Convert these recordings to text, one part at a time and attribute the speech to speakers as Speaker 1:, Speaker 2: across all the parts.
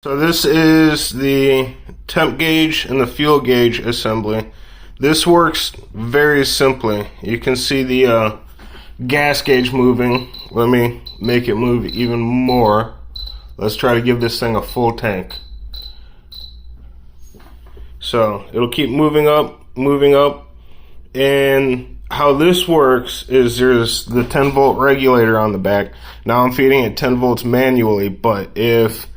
Speaker 1: So this is the temp gauge and the fuel gauge assembly. This works very simply. You can see the gas gauge moving. Let me make it move even more. Let's try to give this thing a full tank. So it'll keep moving up, and how this works is there's the 10 volt regulator on the back. Now I'm feeding it 10 volts manually, but if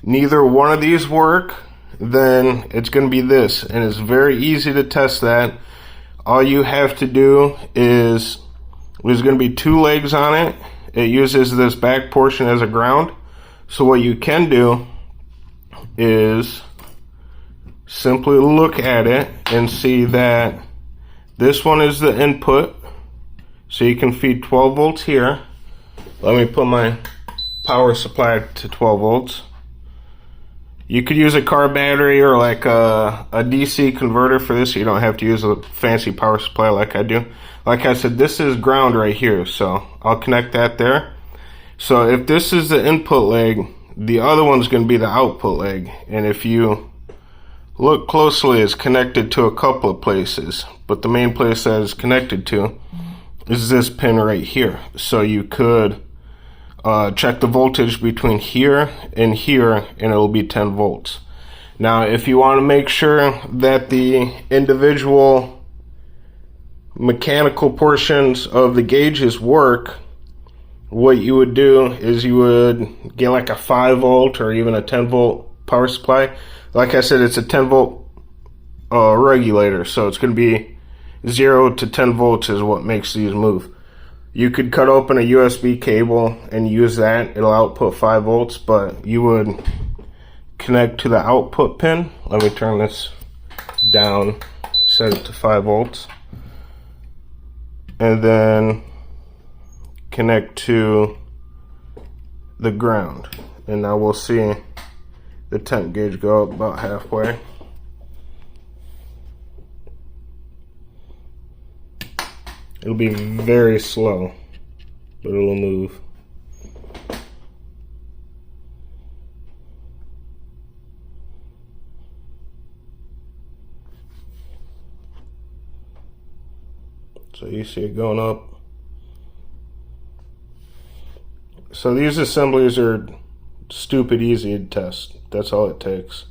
Speaker 1: neither one of these work, then it's going to be this, and it's very easy to test that. All you have to do is, there's going to be two legs on it. It uses this back portion as a ground. So what you can do is simply look at it and see that this one is the input, so you can feed 12 volts here. Let me put my power supply to 12 volts. You could use a car battery or like a DC converter for this. You don't have to use a fancy power supply like I do. Like I said, this is ground right here, so I'll connect that there. So if this is the input leg, the other one's going to be the output leg. And if you look closely, it's connected to a couple of places, but the main place that it's connected to is this pin right here. So you could check the voltage between here, and it'll be 10 volts. Now, if you want to make sure that the individual mechanical portions of the gauges work, what you would do is you would get like a 5 volt or even a 10 volt power supply. Like I said, it's a 10 volt regulator, so it's going to be 0 to 10 volts is what makes these move. You could cut open a USB cable and use that. It'll output 5 volts, but you would connect to the output pin. Let me turn this down, set it to 5 volts. And then connect to the ground. And now we'll see the temp gauge go up about halfway. It'll be very slow, but it'll move. So you see it going up. So these assemblies are stupid easy to test. That's all it takes.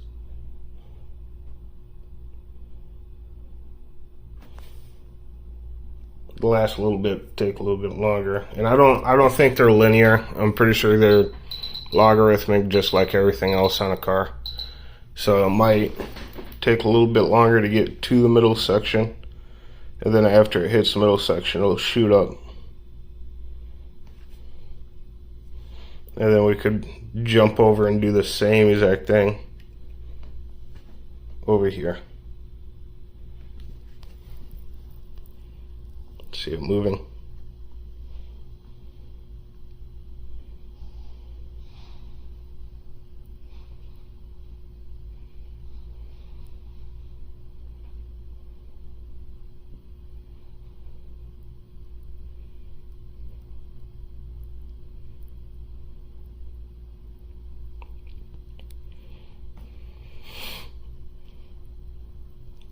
Speaker 1: Last a little bit, take a little bit longer, and I don't think they're linear. I'm pretty sure they're logarithmic, just like everything else on a car. So it might take a little bit longer to get to the middle section, and then after it hits the middle section, it'll shoot up, and then we could jump over and do the same exact thing over here. See it moving.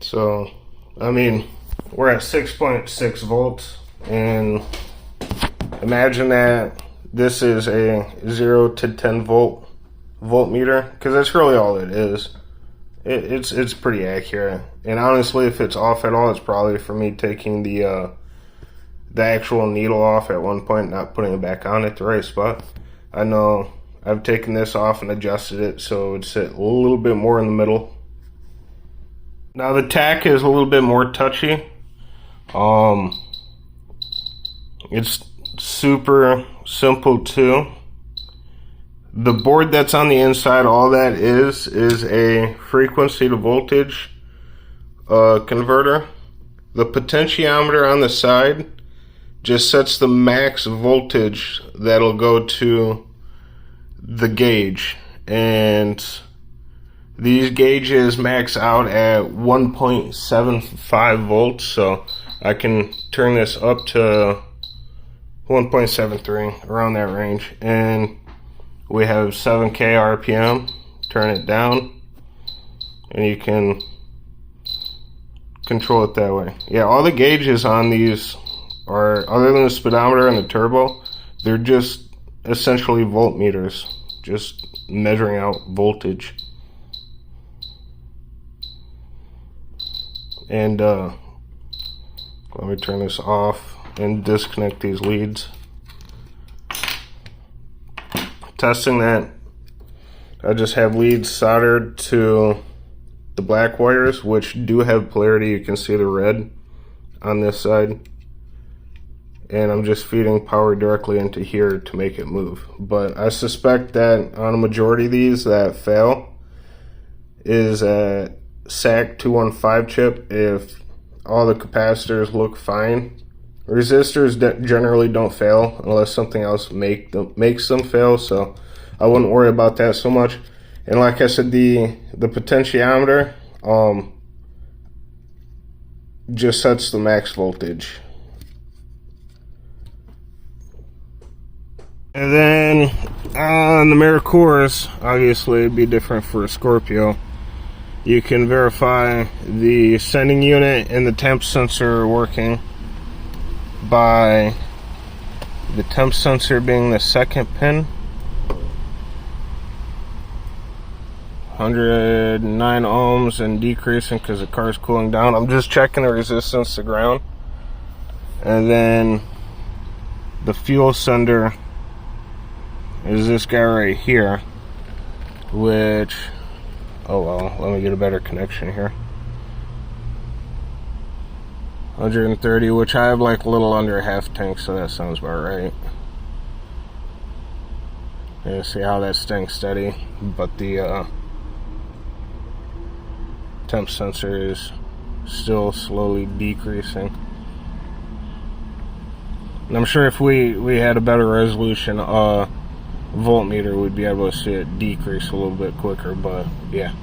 Speaker 1: So, I mean, we're at 6.6 volts, and imagine that this is a 0 to 10 voltmeter, because that's really all it is. It's pretty accurate, and honestly, if it's off at all, it's probably for me taking the actual needle off at one point, not putting it back on at the right spot. I know I've taken this off and adjusted it so it would sit a little bit more in the middle. Now the tack is a little bit more touchy. It's super simple too. The board that's on the inside, all that is a frequency to voltage converter. The potentiometer on the side just sets the max voltage that'll go to the gauge, and these gauges max out at 1.75 volts, so I can turn this up to 1.73, around that range, and we have 7K RPM, turn it down, and you can control it that way. Yeah, all the gauges on these are, other than the speedometer and the turbo, they're just essentially voltmeters, just measuring out voltage. And let me turn this off and disconnect these leads. Testing that, I just have leads soldered to the black wires, which do have polarity. You can see the red on this side, and I'm just feeding power directly into here to make it move. But I suspect that on a majority of these that fail is a SAC 215 chip. If all the capacitors look fine, resistors generally don't fail unless something else makes them fail, so I wouldn't worry about that so much. And like I said, the potentiometer just sets the max voltage. And then on the Merkurs, obviously it'd be different for a Scorpio. You can verify the sending unit and the temp sensor working by the temp sensor being the second pin. 109 ohms and decreasing because the car's cooling down. I'm just checking the resistance to ground. And then the fuel sender is this guy right here, which, oh well, let me get a better connection here. 130, which I have like a little under a half tank, so that sounds about right. You see how that's staying steady, but the temp sensor is still slowly decreasing. And I'm sure if we had a better resolution voltmeter, we'd be able to see it decrease a little bit quicker, but yeah.